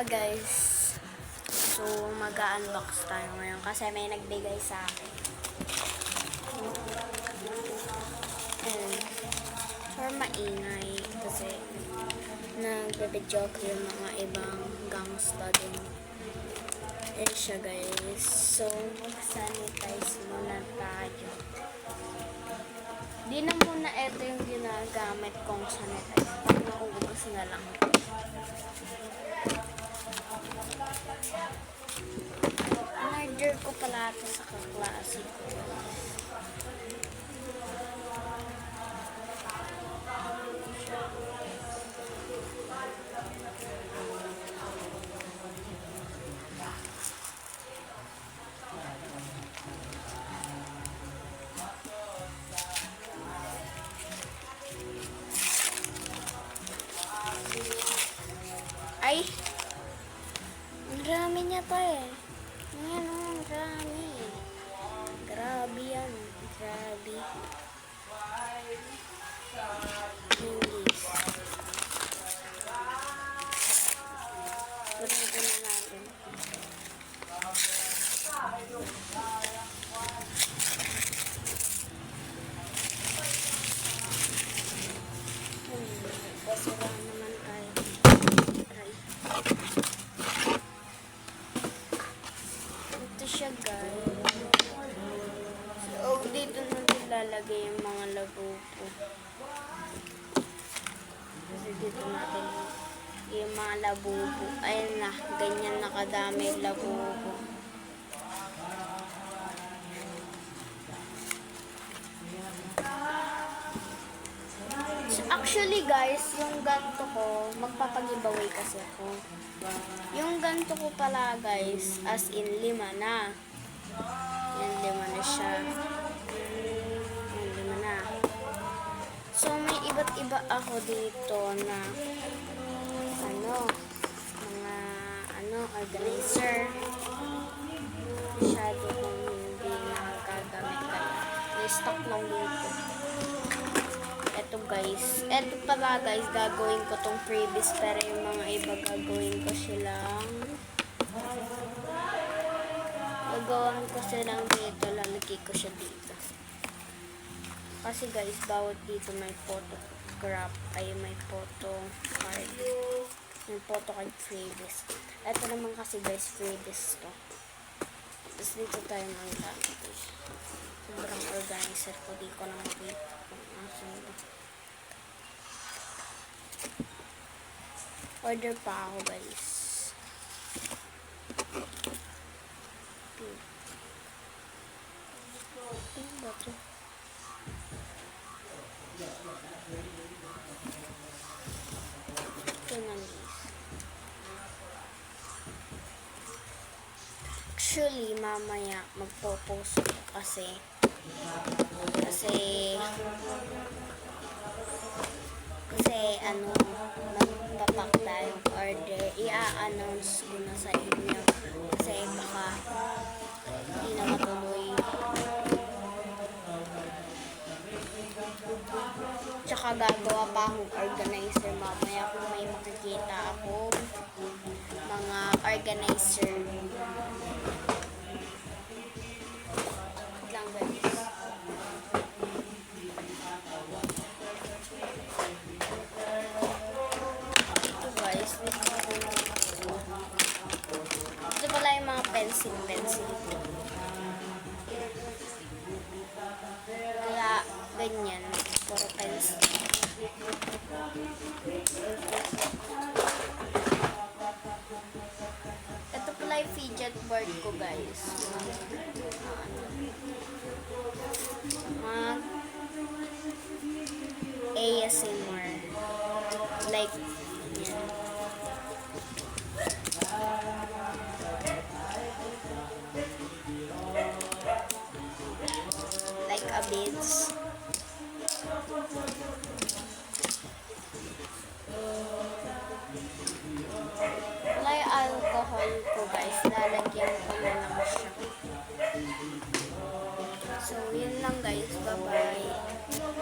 Guys, so mag-unbox tayo ngayon kasi may nagbigay sa akin. And for maingay kasi nagbe-video ko yung mga ibang gangsta din. Siya guys. So mag-sanitize muna tayo. Di na muna ito yung ginagamit kong sanitize. Naubos na lang. Order ko pala ito sa kaklase ko. Ay! Ang dami niya pa eh. Ayan o, ang dami. Grabe yan. Grabe. English. Pwede na natin. Basura naman tayo. Ito siya guys. So, dito natin lalagay yung mga labubo. Kasi dito natin yung mga labubo. Ayun na, ganyan nakadami yung labubo. So, actually guys, yung ganto ko, magpapag-giveaway kasi ako. Yung ganto ko pala guys, as in 5 na. Yan, 5 na siya. Yan, 5 na. So, may iba't iba ako dito na organizer. Masyado kong hindi nakagamit kaya. May stock lang dito. Eto guys. Eto pala guys, gagawin ko tong freebies pero yung mga iba gagawin ko silang dito. Lalagay ko siya dito. Kasi guys, bawat dito may photograph ay may photo card. May photo card freebies. Ito naman kasi guys, freebies to. Tapos dito tayo maggamit. Sobrang organizer ko. Di ko na makita kung asan ito. Order pa ako guys. Ano ba ito? Ito na guys. Actually, mamaya magpo-post ko kasi magpapak tayong order. I-a-announce ko na sa inyo kasi baka hindi na matuloy. Tsaka gagawa pa akong organizer mamaya kung may makikita ako mga organizer. Lang guys. Ito guys, ito pala yung mga pencil. Kaya ganyan, puro pencil. Ito pala yung fidget board ko guys. Mag ASMR like yan.